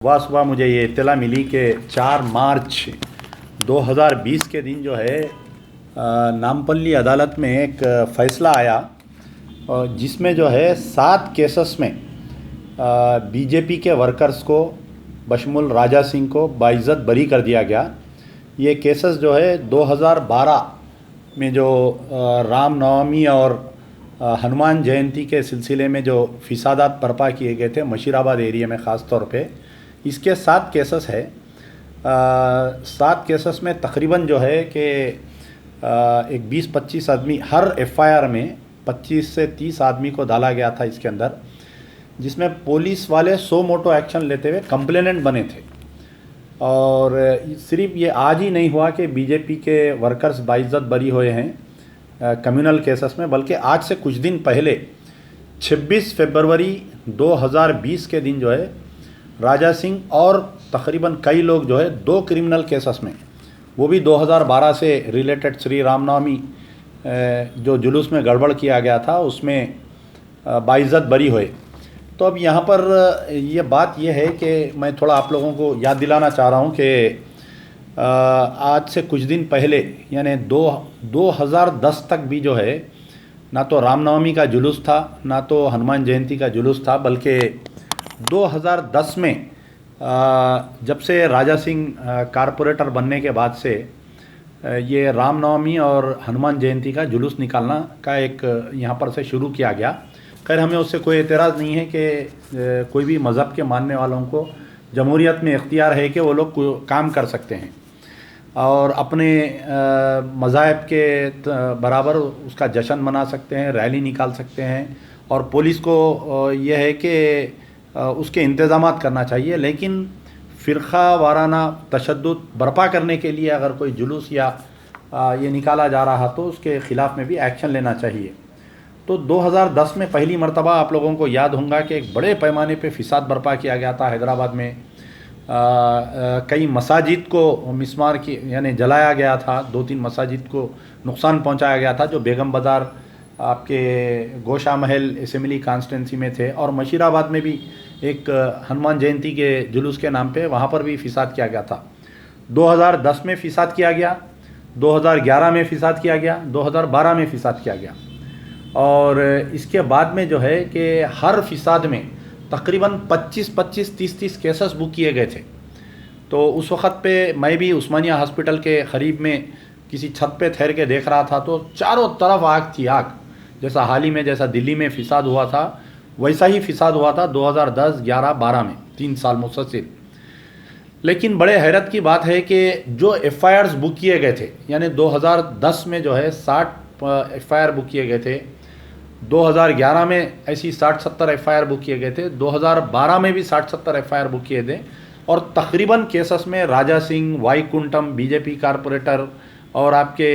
सुबह सुबह मुझे ये इत्तला मिली कि 4 मार्च 2020 के दिन जो है नामपल्ली अदालत में एक फ़ैसला आया जिसमें जो है 7 केसेस में बीजेपी के वर्कर्स को बशमुल राजा सिंह को बाइज्जत बरी कर दिया गया। ये केसेस जो है 2012 में जो रामनवमी और हनुमान जयंती के सिलसिले में जो फिसादात बर्पा किए गए थे मशीराबाद एरिया में ख़ास तौर पे, इसके 7 केसेस है। 7 केसेस में तकरीबन जो है कि एक 20-25 आदमी, हर एफआईआर में 25 से 30 आदमी को डाला गया था इसके अंदर, जिसमें पुलिस वाले सो मोटो एक्शन लेते हुए कंप्लेनेंट बने थे। और सिर्फ ये आज ही नहीं हुआ कि बीजेपी के वर्कर्स बाइज्जत बरी हुए हैं कम्युनल केसेस में, बल्कि आज से कुछ दिन पहले 26 फरवरी 2020 के दिन जो है राजा सिंह और तकरीबन कई लोग जो है 2 क्रिमिनल केसेस में, वो भी 2012 से रिलेटेड श्री रामनवमी जो जुलूस में गड़बड़ किया गया था उसमें बाइज्जत बरी हुए। तो अब यहाँ पर ये बात ये है कि मैं थोड़ा आप लोगों को याद दिलाना चाह रहा हूँ कि आज से कुछ दिन पहले यानी 2010 तक भी जो है ना तो रामनवमी का जुलूस था ना तो हनुमान जयंती का जुलूस था, बल्कि 2010 में जब से राजा सिंह कारपोरेटर बनने के बाद से ये रामनवमी और हनुमान जयंती का जुलूस निकालना का एक यहाँ पर से शुरू किया गया। खैर, हमें उससे कोई एतराज़ नहीं है कि कोई भी मज़हब के मानने वालों को जमहूरियत में इख्तियार है कि वो लोग काम कर सकते हैं और अपने मज़ाहब के बराबर उसका जश्न मना सकते हैं, रैली निकाल सकते हैं, और पुलिस को यह है कि उसके इंतज़ाम करना चाहिए। लेकिन फ़िरक़ा वाराना तशद्दुद बर्पा करने के लिए अगर कोई जुलूस या ये निकाला जा रहा तो उसके ख़िलाफ़ में भी एक्शन लेना चाहिए। तो 2010 में पहली मर्तबा आप लोगों को याद होगा कि एक बड़े पैमाने पे फ़िसाद बर्पा किया गया था हैदराबाद में। कई मसाजिद को मिसमार की यानी जलाया गया था, 2-3 मसाजिद को नुकसान पहुंचाया गया था जो बेगम बाज़ार आपके गोशा महल असेंबली कॉन्स्टिट्यूंसी में थे, और मशीराबाद में भी एक हनुमान जयंती के जुलूस के नाम पे वहाँ पर भी फ़िसाद किया गया था। 2010 में फ़िसाद किया गया, 2011 में फ़िसाद किया गया, 2012 में फ़िसाद किया गया, और इसके बाद में जो है कि हर फ़िसाद में तकरीबन 25-25, 30-30 केसेस बुक किए गए थे। तो उस वक़्त पे मैं भी उस्मानिया हॉस्पिटल के क़रीब में किसी छत पे ठहर के देख रहा था, तो चारों तरफ आग थी, आग। जैसा हाल ही में जैसा दिल्ली में फ़िसाद हुआ था वैसा ही फ़िसाद हुआ था 2010, 11, 12 में, 3 साल मुसलसिल। लेकिन बड़े हैरत की बात है कि जो एफआईआर्स बुक किए गए थे, यानी 2010 में जो है 60 एफआईआर बुक किए गए थे, 2011 में ऐसी 60-70 एफआईआर बुक किए गए थे, 2012 में भी 60-70 एफआईआर बुक किए थे, और तकरीबन केसेस में राजा सिंह, वाईकुंठम बीजेपी कारपोरेटर और आपके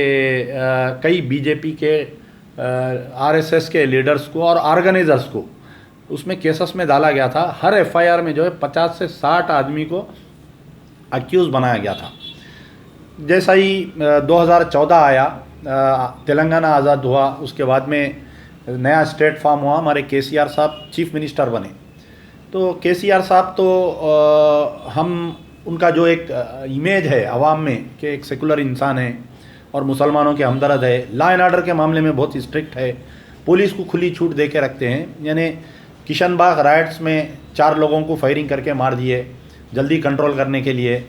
कई बीजेपी के आरएसएस के लीडर्स को और ऑर्गेनाइजर्स को उसमें केसेस में डाला गया था। हर एफआईआर में जो है 50 से 60 आदमी को अक्यूज़ बनाया गया था। जैसा ही 2014 आया, तेलंगाना आज़ाद हुआ, उसके बाद में नया स्टेट फॉर्म हुआ, हमारे केसीआर साहब चीफ मिनिस्टर बने। तो केसीआर साहब तो हम उनका जो एक इमेज है अवाम में कि एक सेकुलर इंसान है और मुसलमानों के हमदर्द है, लॉ एंड ऑर्डर के मामले में बहुत स्ट्रिक्ट है, पुलिस को खुली छूट दे के रखते हैं। यानी किशनबाग राइट्स में 4 लोगों को फायरिंग करके मार दिए जल्दी कंट्रोल करने के लिए,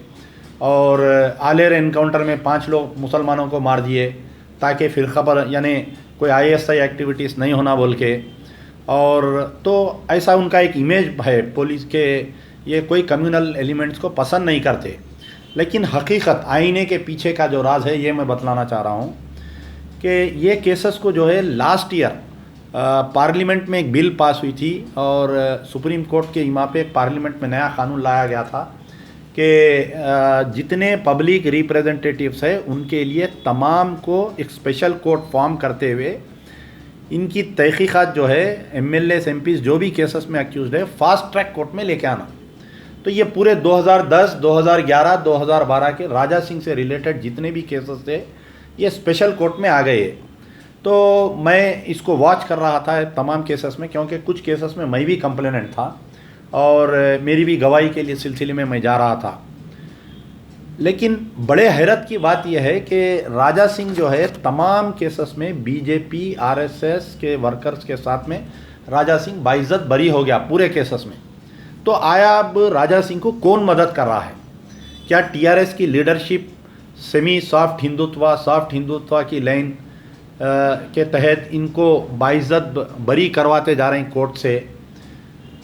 और आलेर एनकाउंटर में 5 लोग मुसलमानों को मार दिए ताकि फ़िरक़ा पर यानी कोई आईएसआई एक्टिविटीज़ नहीं होना बोल के। और तो ऐसा उनका एक इमेज है पुलिस के, ये कोई कम्युनल एलिमेंट्स को पसंद नहीं करते। लेकिन हकीकत आईने के पीछे का जो राज है ये मैं बतलाना चाह रहा हूँ कि ये केसेस को जो है लास्ट ईयर पार्लियामेंट में एक बिल पास हुई थी, और सुप्रीम कोर्ट के इमा पे पार्लियामेंट में नया कानून लाया गया था कि जितने पब्लिक रिप्रेजेंटेटिव्स हैं उनके लिए तमाम को एक स्पेशल कोर्ट फॉर्म करते हुए इनकी तहकीकात जो है एमएलएस एमपीज़ जो भी केसेस में अक्यूज्ड है फास्ट ट्रैक कोर्ट में लेके आना। तो ये पूरे 2010, 2011, 2012 के राजा सिंह से रिलेटेड जितने भी केसेस थे ये स्पेशल कोर्ट में आ गए। तो मैं इसको वॉच कर रहा था तमाम केसेस में, क्योंकि कुछ केसेस में मैं भी कंप्लेनेंट था और मेरी भी गवाही के लिए सिलसिले में मैं जा रहा था। लेकिन बड़े हैरत की बात यह है कि राजा सिंह जो है तमाम केसेस में बीजेपी आरएसएस के वर्कर्स के साथ में राजा सिंह बाइज्जत बरी हो गया पूरे केसेस में। तो आया अब राजा सिंह को कौन मदद कर रहा है? क्या टीआरएस की लीडरशिप सेमी सॉफ्ट हिंदुत्व की लाइन के तहत इनको बाइज्जत बरी करवाते जा रहे हैं कोर्ट से?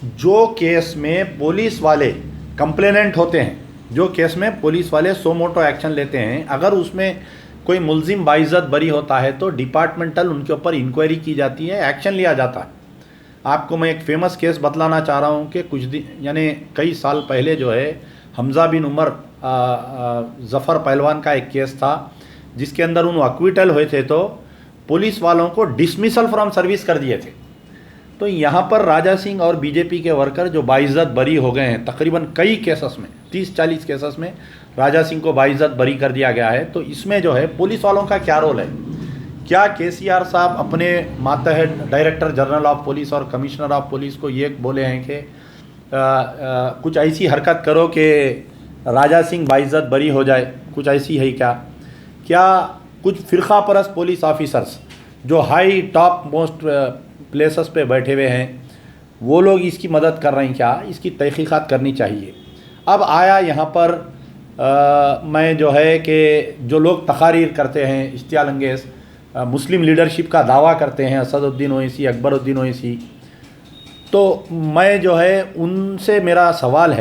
जो केस में पुलिस वाले कंप्लेनेंट होते हैं, जो केस में पुलिस वाले सो मोटो एक्शन लेते हैं, अगर उसमें कोई मुलजिम बाइज्जत बरी होता है तो डिपार्टमेंटल उनके ऊपर इंक्वायरी की जाती है, एक्शन लिया जाता है। आपको मैं एक फेमस केस बतलाना चाह रहा हूँ कि कुछ दिन यानी कई साल पहले जो है हमज़ा बिन उमर ज़फ़र पहलवान का एक केस था जिसके अंदर उन अक्विटल हुए थे तो पुलिस वालों को डिसमिसल फ्रॉम सर्विस कर दिए थे। तो यहाँ पर राजा सिंह और बीजेपी के वर्कर जो बाइज्जत बरी हो गए हैं, तकरीबन कई केसेस में 30-40 केसेस में राजा सिंह को बाइज्जत बरी कर दिया गया है। तो इसमें जो है पुलिस वालों का क्या रोल है? क्या केसीआर साहब अपने मातहत डायरेक्टर जनरल ऑफ पुलिस और कमिश्नर ऑफ पुलिस को ये बोले हैं कि कुछ ऐसी हरकत करो कि राजा सिंह बाइज्जत बरी हो जाए? कुछ ऐसी है क्या? क्या कुछ फ़िरका परस्त पुलिस ऑफिसर्स जो हाई टॉप मोस्ट प्लेसेस पे बैठे हुए हैं वो लोग इसकी मदद कर रहे हैं क्या? इसकी तहकीकात करनी चाहिए। अब आया यहाँ पर मैं जो है कि जो लोग तकारीर करते हैं इश्तियाल अंगेज़ मुस्लिम लीडरशिप का दावा करते हैं, असदुद्दीन ओवैसी, अकबरुद्दीन ओवैसी, तो मैं जो है उनसे मेरा सवाल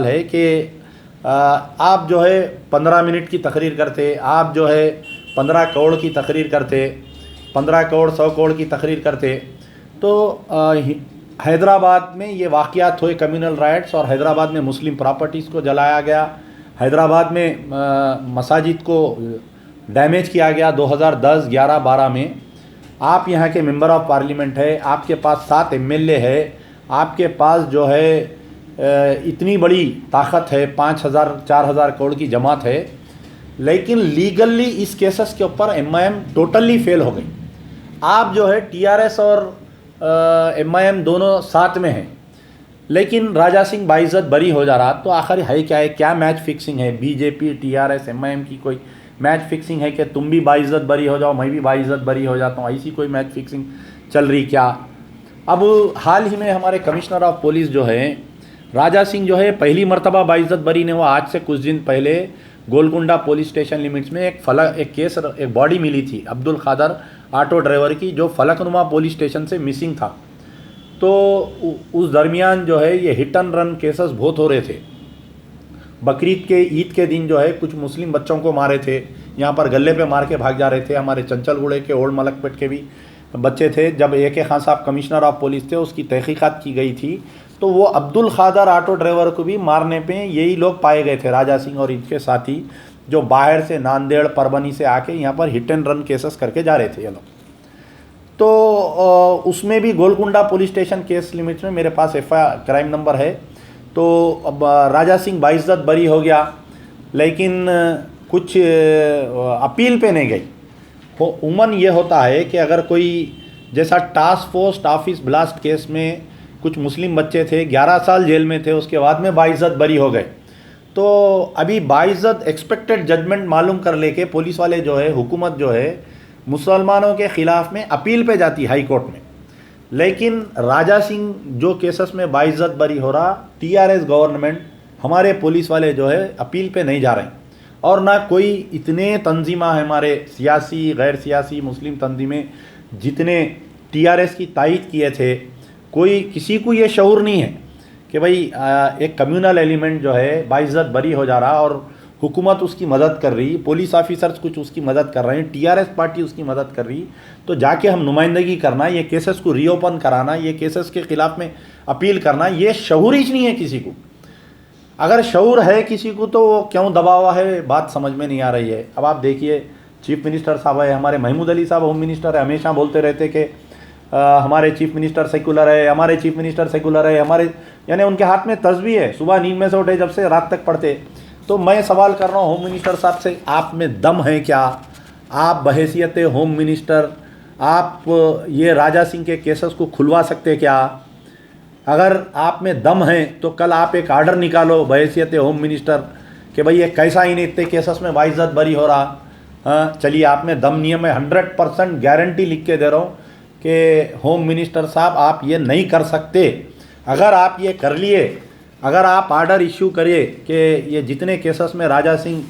है कि आप जो है 15 मिनट की तकरीर करते, आप जो है 15 करोड़ की तकरीर करते, 15 करोड़ 100 करोड़ की तकरीर करते, तो हैदराबाद में ये वाक़यात हुए कम्युनल राइट्स और हैदराबाद में मुस्लिम प्रॉपर्टीज़ को जलाया गया, हैदराबाद में मसाजिद को डैमेज किया गया 2010, 11, 12 में। आप यहाँ के मेंबर ऑफ पार्लियामेंट है, आपके पास 7 एमएलए है, आपके पास जो है इतनी बड़ी ताकत है, 5,000 4,000 करोड़ की जमात है, लेकिन लीगली इस केसेस के ऊपर एमआईएम टोटली फेल हो गई। आप जो है टीआरएस और एमआईएम दोनों साथ में हैं, लेकिन राजा सिंह बाइज्जत बरी हो जा रहा, तो आखिर है क्या? है क्या मैच फिक्सिंग है? बीजेपी टीआरएस एमआईएम की कोई मैच फिक्सिंग है कि तुम भी बाइज्जत बरी हो जाओ, मैं भी बाइज्जत बरी हो जाता हूँ? ऐसी कोई मैच फिक्सिंग चल रही क्या? अब हाल ही में हमारे कमिश्नर ऑफ पुलिस जो है राजा सिंह जो है पहली मर्तबा बाइज्जत बरी ने वो आज से कुछ दिन पहले गोलकुंडा पुलिस स्टेशन लिमिट्स में एक बॉडी मिली थी अब्दुल खादर ऑटो ड्राइवर की, जो फलकनुमा पुलिस स्टेशन से मिसिंग था। तो उस दरमियान जो है ये हिट एंड रन केसेस बहुत हो रहे थे। बकरीद के ईद के दिन जो है कुछ मुस्लिम बच्चों को मारे थे, यहाँ पर गले पे मार के भाग जा रहे थे। हमारे चंचलगुड़े के ओल्ड मलकपेट के भी बच्चे थे। जब AK खान साहब कमिश्नर ऑफ पुलिस थे, उसकी तहकीकात की गई थी, तो वो अब्दुल खादर ऑटो ड्राइवर को भी मारने पे यही लोग पाए गए थे, राजा सिंह और इनके साथी, जो बाहर से नांदेड़ परबनी से आके यहाँ पर हिट एंड रन केसेस करके जा रहे थे ये लोग। तो उसमें भी Golconda police station case limits में मेरे पास FIR क्राइम नंबर है। तो अब राजा सिंह बाइज्जत बरी हो गया, लेकिन कुछ अपील पे नहीं गई। उमन ये होता है कि अगर कोई जैसा task force office blast case में कुछ मुस्लिम बच्चे थे, 11 साल जेल में थे, उसके बाद में बाइज्जत बरी हो गए। तो अभी बाइज्जत एक्सपेक्टेड जजमेंट मालूम कर लेके पुलिस वाले जो है, हुकूमत जो है, मुसलमानों के ख़िलाफ़ में अपील पे जाती हाई कोर्ट में। लेकिन राजा सिंह जो केसेस में बाइज्जत बरी हो रहा, TRS गवर्नमेंट, हमारे पुलिस वाले जो है अपील पे नहीं जा रहे हैं। और ना कोई इतने तंजीमा है हमारे सियासी गैर सियासी मुस्लिम तंजीमें जितने TRS की तायद किए थे, कोई किसी को ये शऊर नहीं है कि भाई एक कम्युनल एलिमेंट जो है बाइज्जत बरी हो जा रहा और हुकूमत उसकी मदद कर रही, पुलिस ऑफिसर्स कुछ उसकी मदद कर रहे हैं, TRS पार्टी उसकी मदद कर रही, तो जाके हम नुमाइंदगी करना, ये केसेस को रीओपन कराना, ये केसेस के ख़िलाफ़ में अपील करना, ये शऊर ही नहीं है किसी को। अगर शऊर है किसी को तो वो क्यों दबा हुआ है, बात समझ में नहीं आ रही है। अब आप देखिए चीफ मिनिस्टर साहब है, हमारे महमूद अली साहब होम मिनिस्टर है, हमेशा बोलते रहते कि हमारे चीफ मिनिस्टर सेकुलर है, हमारे चीफ मिनिस्टर सेकुलर है, हमारे, यानी उनके हाथ में तस्बीह है, सुबह नींद में से उठे जब से रात तक पढ़ते। तो मैं सवाल कर रहा हूँ होम मिनिस्टर साहब से, आप में दम है क्या? आप बहैसियत होम मिनिस्टर आप ये राजा सिंह के केसेस को खुलवा सकते क्या? अगर आप में दम है तो कल आप एक आर्डर निकालो बहैसियत होम मिनिस्टर कि भाई ये कैसा ही नहीं इतने केसेस में बाइज्जत बरी हो रहा। हाँ चलिए, आप में दम नहीं है, मैं 100% गारंटी लिख के दे रहा हूँ कि होम मिनिस्टर साहब आप ये नहीं कर सकते। अगर आप ये कर लिए, अगर आप आर्डर इश्यू करिए कि ये जितने केसेस में राजा सिंह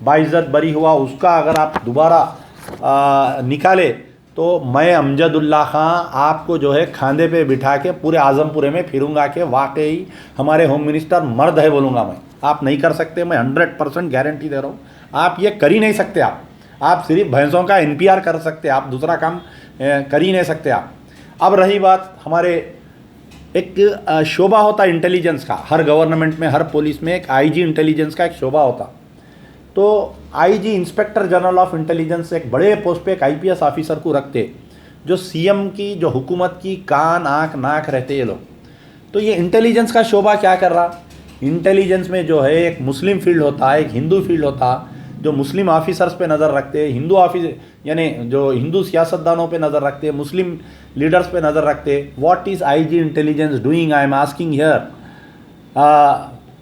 बाइज्जत बरी हुआ उसका अगर आप दोबारा निकाले तो मैं अमजदुल्ला खां आपको जो है खांदे पे बिठा के पूरे आजमपुरे में फिरूंगा कि वाकई हमारे होम मिनिस्टर मर्द है बोलूँगा मैं। आप नहीं कर सकते, मैं 100% गारंटी दे रहा हूँ। आप ये कर ही नहीं सकते। आप सिर्फ भैंसों का NPR कर सकते, आप दूसरा काम कर ही नहीं सकते आप। अब रही बात, हमारे एक शोबा होता इंटेलिजेंस का, हर गवर्नमेंट में हर पुलिस में एक IG इंटेलिजेंस का एक शोबा होता। तो IG inspector general of intelligence एक बड़े पोस्ट पे एक IPS ऑफिसर को रखते जो CM की, जो हुकूमत की कान आँख नाक रहते ये लोग। तो ये इंटेलिजेंस का शोबा क्या कर रहा, इंटेलिजेंस में जो है एक मुस्लिम फील्ड होता है, एक हिंदू फील्ड होता, जो मुस्लिम ऑफिसर्स पे नज़र रखते, हिंदू ऑफिस यानी जो हिंदू सियासतदानों पे नज़र रखते, मुस्लिम लीडर्स पे नज़र रखते। What is IG intelligence doing, I am asking here,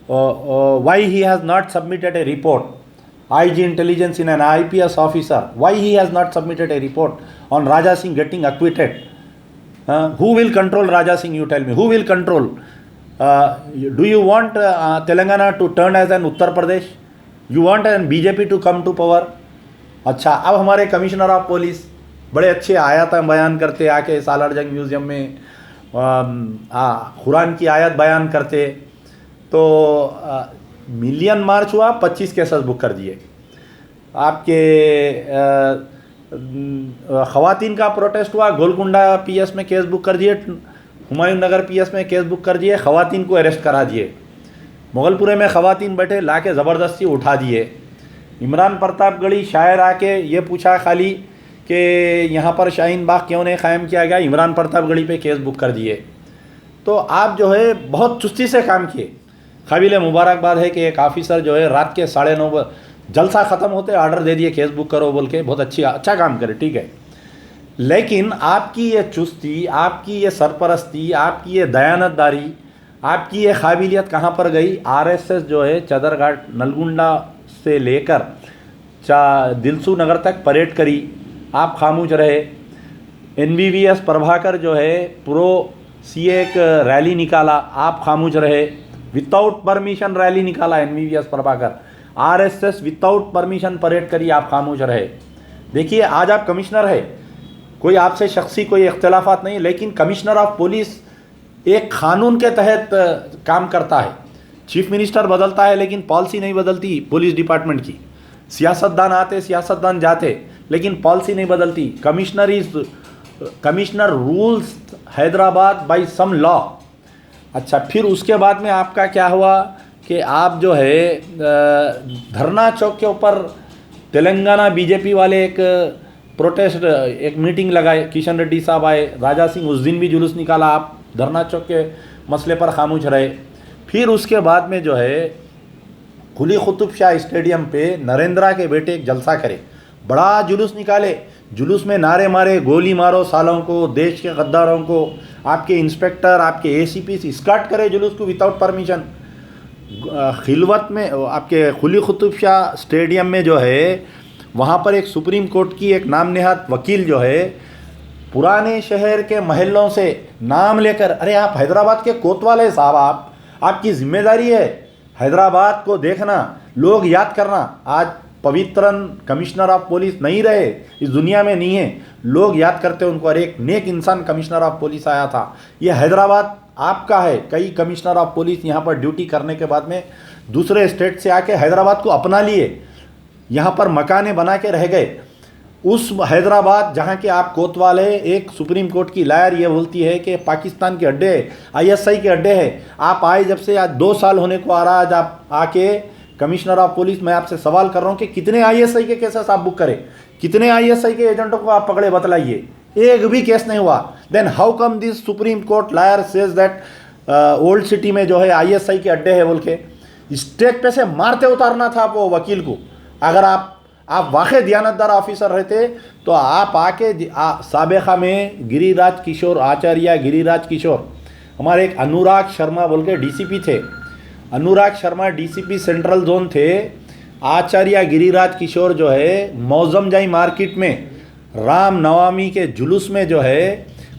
why he has not submitted A report, IG intelligence in an IPS officer, why he has not submitted a report on Raja Singh getting acquitted? Who will control Raja Singh, you tell me, who will control? Do you want Telangana to turn as an Uttar Pradesh? You want an BJP to come to power? अच्छा, अब हमारे commissioner of police बड़े अच्छे आयत बयान करते आके सालार जंग म्यूज़ियम में कुरान की आयत बयान करते। तो मिलियन मार्च हुआ, 25 केसेस बुक कर दिए। आपके ख़वातीन का प्रोटेस्ट हुआ, गोलकुंडा PS में केस बुक कर दिए, हुमायूं नगर PS में केस बुक कर दिए, ख़वातीन को अरेस्ट करा दिए। मुगलपुरे में ख़वातीन बैठे लाके ज़बरदस्ती उठा दिए। इमरान प्रतापगढ़ी शायर आके ये पूछा खाली कि यहाँ पर शाहीन बाग क्यों नहीं क़ायम किया गया, इमरान प्रतापगढ़ी पे केस बुक कर दिए। तो आप जो है बहुत चुस्ती से काम किए। काबिल मुबारकबाद है कि एक ऑफिसर जो है रात के 9:30 जलसा ख़त्म होते आर्डर दे दिए केस बुक करो बोल के, बहुत अच्छा काम करे, ठीक है। लेकिन आपकी ये चुस्ती, आपकी ये सरपरस्ती, आपकी ये दयानतदारी, आपकी ये काबिलियत कहाँ पर गई? RSS जो है चदरघाट नलगुंडा से लेकर दिलसू नगर तक परेड करी, आप खामोश रहे। NVVS प्रभाकर जो है प्रो CA एक रैली निकाला, आप खामोश रहे। विदाउट परमिशन रैली निकाला NVVS Prabhakar, RSS without permission parade करी, आप खामोश रहे। देखिए आज आप कमिश्नर है, कोई आपसे शख्सी कोई इख्तलाफात नहीं, लेकिन कमिश्नर ऑफ पुलिस एक कानून के तहत काम करता है। चीफ मिनिस्टर बदलता है लेकिन पॉलिसी नहीं बदलती पुलिस डिपार्टमेंट की। सियासतदान आते, सियासतदान जाते, लेकिन पॉलिसी नहीं बदलती। Commissioner rules Hyderabad by some law. अच्छा, फिर उसके बाद में आपका क्या हुआ कि आप जो है धरना चौक के ऊपर तेलंगाना BJP वाले एक प्रोटेस्ट, एक मीटिंग लगाए, किशन रेड्डी साहब आए, राजा सिंह उस दिन भी जुलूस निकाला, आप धरना चौक के मसले पर खामोश रहे। फिर उसके बाद में जो है कुली कुतुब शाह स्टेडियम पे नरेंद्रा के बेटे एक जलसा करे, बड़ा जुलूस निकाले, जुलूस में नारे मारे, गोली मारो सालों को, देश के गद्दारों को, आपके इंस्पेक्टर, आपके ACP स्कर्ट करे जुलूस को विदाउट परमिशन। खिलवत में आपके कुली कुतुब शाह स्टेडियम में जो है वहाँ पर एक सुप्रीम कोर्ट की एक नाम नेहात वकील जो है पुराने शहर के महलों से नाम लेकर, अरे आप हैदराबाद के कोतवाल है साहब, आपकी जिम्मेदारी है हैदराबाद को देखना, लोग याद करना। आज पवित्रन कमिश्नर ऑफ पुलिस नहीं रहे, इस दुनिया में नहीं है, लोग याद करते उनको, अरे एक नेक इंसान कमिश्नर ऑफ पुलिस आया था। ये हैदराबाद आपका है। कई कमिश्नर ऑफ पुलिस यहाँ पर ड्यूटी करने के बाद में दूसरे स्टेट से आके हैदराबाद को अपना लिए, यहाँ पर मकाने बना के रह गए। उस हैदराबाद जहाँ के आप कोतवाल है, एक सुप्रीम कोर्ट की लायर ये बोलती है कि पाकिस्तान के अड्डे है, ISI के अड्डे है। आप आए जब से आज 2 साल होने को आ रहा है, आज आप आके कमिश्नर ऑफ पुलिस, मैं आपसे सवाल कर रहा हूँ कि कितने ISI के केसेस आप बुक करें, कितने ISI के एजेंटों को आप पकड़े, बतलाइए। एक भी केस नहीं हुआ। Then how come this supreme court lawyer says that old city में जो है ISI के अड्डे है बोल के? स्टेज पे से मारते उतारना था वो वकील को। अगर आप वाकई दयानतदार ऑफिसर रहते तो आप आके साबिका में गिरिराज किशोर आचार्य, गिरिराज किशोर हमारे एक अनुराग शर्मा बोल के डीसीपी थे, Anurag Sharma DCP central zone थे। आचार्य गिरिराज किशोर जो है मौजम जाई मार्केट में राम नवमी के जुलूस में जो है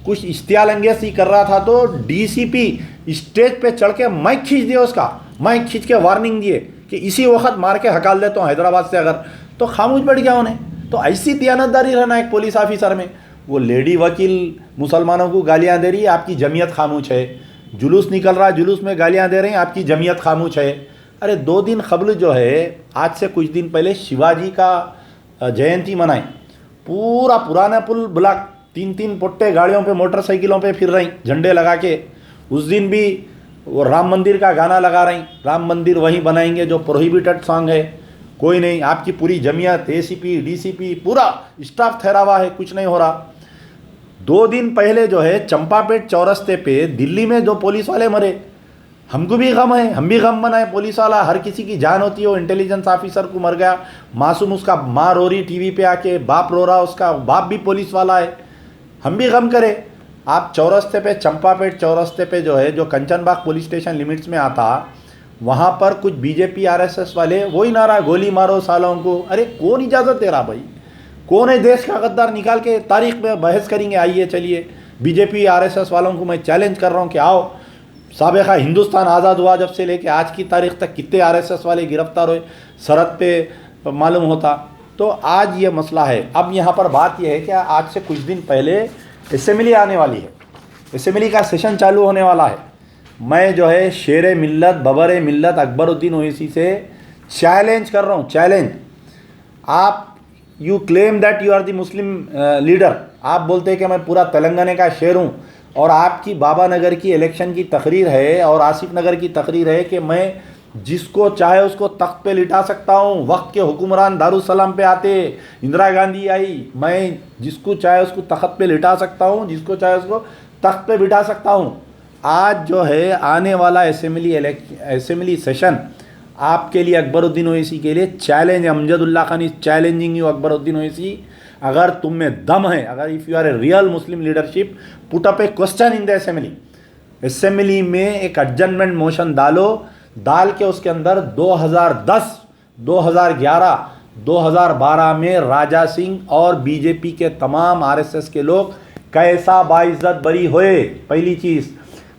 कुछ इश्तियालंगेसी कर रहा था, तो डीसीपी स्टेज पे चढ़ के माइक खींच दिया, उसका माइक खींच के वार्निंग दिए कि इसी वक्त मार के हकाल देता हूँ हैदराबाद से अगर, तो खामोश बैठ गया उन्हें। तो ऐसी दयानतदारी रहना एक पुलिस ऑफिसर में। वो लेडी वकील मुसलमानों को गालियाँ दे रही है, आपकी जमीयत खामोश है। जुलूस निकल रहा है, जुलूस में गालियाँ दे रहे हैं, आपकी जमीयत खामोश है। अरे 2 दिन कबल जो है, आज से कुछ दिन पहले शिवाजी का जयंती मनाई, पूरा पुराना पुल ब्लॉक 3-3 पोट्टे गाड़ियों पे मोटरसाइकिलों पे फिर रही झंडे लगा के। उस दिन भी वो राम मंदिर का गाना लगा रही, राम मंदिर वहीं बनाएंगे जो प्रोहिबिटेड सॉन्ग है। कोई नहीं, आपकी पूरी जमीयत एसीपी डीसीपी पूरा स्टाफ ठहरा हुआ है, कुछ नहीं हो रहा। 2 दिन पहले जो है चंपापेट चौरस्ते पे दिल्ली में जो पुलिस वाले मरे, हमको भी गम है, हम भी गम बनाए। पुलिस वाला, हर किसी की जान होती है, वो इंटेलिजेंस ऑफिसर को मर गया, मासूम, उसका माँ रो रही टीवी पे आके, बाप रो रहा, उसका बाप भी पुलिस वाला है, हम भी गम करें। आप चौरस्ते पे, चंपापेट चौरस्ते पे जो है, जो कंचनबाग पुलिस स्टेशन लिमिट्स में आता, वहाँ पर कुछ बीजेपी आरएसएस वाले वही नारा, गोली मारो सालों को। अरे कौन इजाज़त दे रहा भाई? कौन है देश का गद्दार? निकाल के तारीख में बहस करेंगे। आइए चलिए, बीजेपी आरएसएस वालों को मैं चैलेंज कर रहा हूँ कि आओ, साबिक़ा हिंदुस्तान आज़ाद हुआ जब से लेके आज की तारीख तक कितने आरएसएस वाले गिरफ्तार हुए, सरहद पे मालूम होता। तो आज ये मसला है। अब यहाँ पर बात यह है कि आज से कुछ दिन पहले असेंबली आने वाली है, असेंबली का सेशन चालू होने वाला है। मैं जो है शेर मिल्लत, बबर मिल्लत अकबरुद्दीन ओवैसी से चैलेंज कर रहा हूँ, चैलेंज। आप you claim that you are the Muslim leader, आप बोलते हैं कि मैं पूरा तेलंगाना का शेर हूँ, और आपकी बाबा नगर की इलेक्शन की तकरीर है और आसिफ नगर की तकरीर है कि मैं जिसको चाहे उसको तख्त पे लिटा सकता हूँ। वक्त के हुक्मरान दारुसलाम पे आते, इंदिरा गांधी आई, मैं जिसको चाहे उसको तख्त पे लिटा सकता हूँ, जिसको चाहे उसको तख्त पे बिठा सकता हूँ। आज जो है आने वाला असेंबली सेशन आपके लिए, अकबरुद्दीन ओवैसी के लिए चैलेंज है। Amjadullah Khan is challenging you Akbaruddin Owaisi. अगर तुम में दम है, अगर if you are a real Muslim leadership, put up a question in the assembly में एक एडजमेंट मोशन डालो, डाल के उसके अंदर 2010, 2011, 2012 में राजा सिंह और बीजेपी के तमाम आरएसएस के लोग कैसा बाइज्जत बरी हुए, पहली चीज़।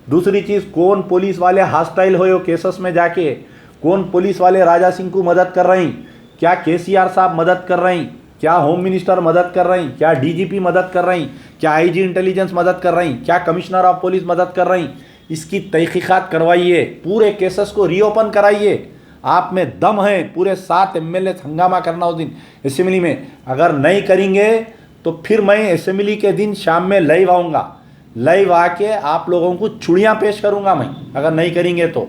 दूसरी चीज़, कौन पुलिस वाले हॉस्टाइल हुए केसेस में जाके, कौन पुलिस वाले राजा सिंह को मदद कर रही, क्या केसीआर साहब मदद कर रही, क्या होम मिनिस्टर मदद कर रही, क्या डीजीपी मदद कर रही, क्या आईजी इंटेलिजेंस मदद कर रही, क्या कमिश्नर ऑफ पुलिस मदद कर रही। इसकी तहकीकात करवाइए, पूरे केसेस को रीओपन कराइए। आप में दम है, पूरे 7 एमएलए हंगामा करना उस दिन असेंबली में। अगर नहीं करेंगे तो फिर मैं असेंबली के दिन शाम में लाइव आऊँगा, लाइव आके आप लोगों को चूड़ियाँ पेश करूँगा मैं, अगर नहीं करेंगे तो।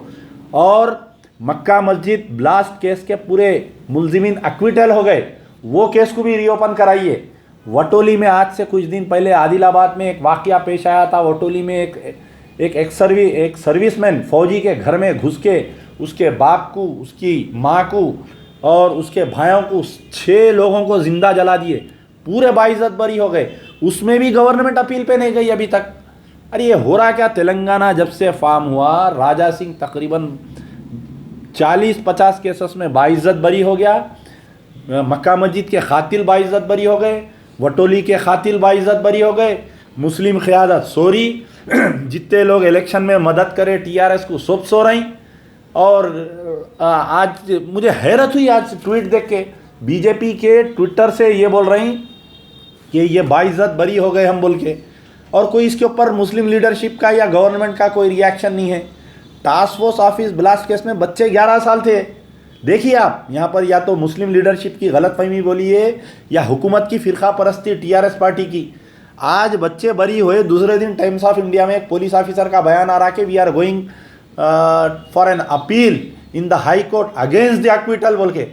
और मक्का मस्जिद ब्लास्ट केस के पूरे मुलजिमीन एक्विटल हो गए, वो केस को भी रीओपन कराइए। वटोली में आज से कुछ दिन पहले आदिलाबाद में एक वाकया पेश आया था। वटोली में एक सर्विसमैन फौजी के घर में घुस के उसके बाप को, उसकी माँ को और उसके भाइयों को, 6 लोगों को जिंदा जला दिए, पूरे बाइज्जत बरी हो गए। उसमें भी गवर्नमेंट अपील पे नहीं गई अभी तक। अरे ये हो रहा क्या? तेलंगाना जब से फॉर्म हुआ, राजा सिंह तकरीबन 40-50 केसेस में बाइज्जत बरी हो गया, मक्का मस्जिद के खातिल बाइज्जत बरी हो गए, वटोली के खातिल बाइज्जत बरी हो गए, मुस्लिम क़यादत सॉरी, जितने लोग इलेक्शन में मदद करे टीआरएस को सब सो रही। और आज मुझे हैरत हुई आज ट्वीट देख के, बीजेपी के ट्विटर से ये बोल रही कि ये बाइज्जत बरी हो गए हम बोल के, और कोई इसके ऊपर मुस्लिम लीडरशिप का या गवर्नमेंट का कोई रिएक्शन नहीं है। Task force office blast case में बच्चे 11 साल थे। देखिए आप यहाँ पर या तो मुस्लिम लीडरशिप की गलतफहमी बोलिए या हुकूमत की फ़िरका परस्ती टीआरएस पार्टी की। आज बच्चे बरी हुए, दूसरे दिन टाइम्स ऑफ इंडिया में एक पुलिस ऑफिसर का बयान आ रहा कि we are going for an appeal in the high court against the acquittal बोल के।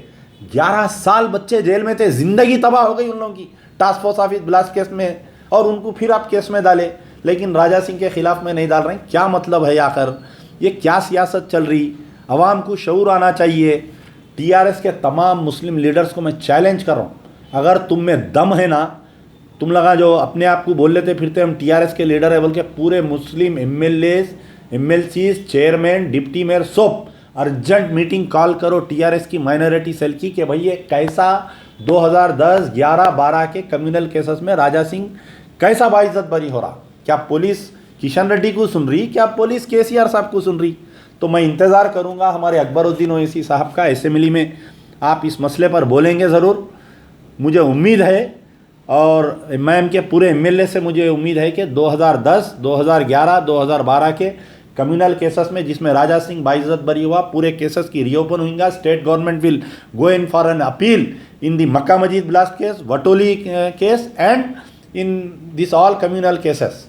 11 साल बच्चे जेल में थे, ज़िंदगी तबाह हो गई उन लोगों की task force office blast case में, और उनको फिर आप केस में डाले, लेकिन राजा सिंह के खिलाफ में नहीं डाल रहे। क्या मतलब है आखिर? ये क्या सियासत चल रही? अवाम को शऊर आना चाहिए। टीआरएस के तमाम मुस्लिम लीडर्स को मैं चैलेंज कर रहा हूँ, अगर तुम में दम है ना, तुम लगा जो अपने आप को बोल लेते फिरते हम टीआरएस के लीडर है बोल के, पूरे Muslim MLA MLC chairman deputy mayor सोप अर्जेंट मीटिंग कॉल करो टीआरएस की माइनॉरिटी सेल की कि भाई ये कैसा 2010, 11, 12 के कम्युनल केसेस में राजा सिंह कैसा बाइज्जत बरी हो रहा। क्या पुलिस किशन रेड्डी को सुन रही, क्या पुलिस केसीआर साहब को सुन रही? तो मैं इंतज़ार करूंगा हमारे अकबरुद्दीन ओवैसी साहब का असेंबली में आप इस मसले पर बोलेंगे ज़रूर, मुझे उम्मीद है। और मैं के पूरे एमएलए से मुझे उम्मीद है कि 2010, 2011, 2012 के कम्युनल केसेस में जिसमें राजा सिंह बाइज्जत बरी हुआ, पूरे केसेस की रीओपन होंगे। State government will go in for an appeal in the Mecca Masjid blast case, Vatoli case and in this all communal cases.